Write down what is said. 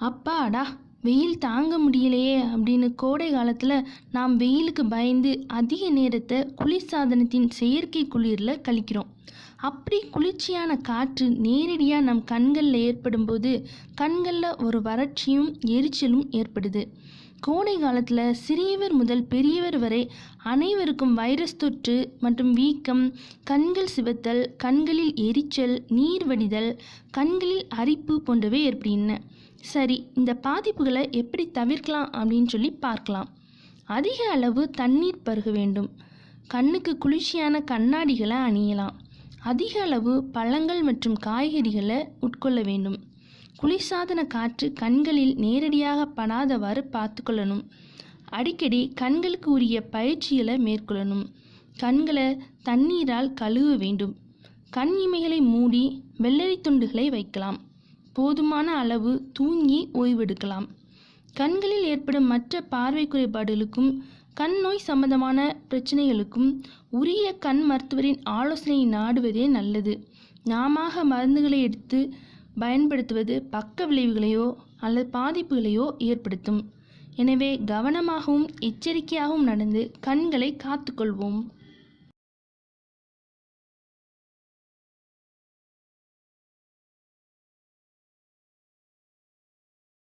அப்பாடா, வெயில் தாங்க முடியலையே அப்படின்னு கோடை காலத்தில் நாம் வெயிலுக்கு பயந்து அதிக நேரத்தை குளிர்சாதனத்தின் செயற்கை குளிரில் கழிக்கிறோம். அப்படி குளிர்ச்சியான காற்று நேரடியாக நம் கண்களில் ஏற்படும் போது கண்களில் ஒரு வறட்சியும் எரிச்சலும் ஏற்படுது. கோடை காலத்தில் சிறியவர் முதல் பெரியவர் வரை அனைவருக்கும் வைரஸ் தொற்று மற்றும் வீக்கம், கண்கள் சிவத்தல், கண்களில் எரிச்சல், நீர் வடிதல், கண்களில் அரிப்பு போன்றவை ஏற்படுகின்றன. சரி, இந்த பாதிப்புகளை எப்படி தவிர்க்கலாம் அப்படின்னு சொல்லி பார்க்கலாம். அதிக அளவு தண்ணீர் பருக வேண்டும். கண்ணுக்கு குளிர்ச்சியான கண்ணாடிகளை அணியலாம். அதிக அளவு பழங்கள் மற்றும் காய்கறிகளை உட்கொள்ள வேண்டும். குளிர்சாதன காற்று கண்களில் நேரடியாக படாதவாறு பார்த்துக்கொள்ளணும். அடிக்கடி கண்களுக்கு உரிய பயிற்சிகளை மேற்கொள்ளணும். கண்களை தண்ணீரால் கழுவ வேண்டும். கண் இமைகளை மூடி வெள்ளரி துண்டுகளை வைக்கலாம். போதுமான அளவு தூங்கி ஓய்வெடுக்கலாம். கண்களில் ஏற்படும் மற்ற பார்வை குறைபாடுகளுக்கும் கண் நோய் சம்பந்தமான பிரச்சனைகளுக்கும் உரிய கண் மருத்துவரின் ஆலோசனையை நாடுவதே நல்லது. நாம மருந்துகளை எடுத்து பயன்படுத்துவது பக்க விளைவுகளையோ அல்லது பாதிப்புகளையோ ஏற்படுத்தும். எனவே கவனமாகவும் எச்சரிக்கையாகவும் நடந்து கண்களை காத்துக்கொள்வோம்.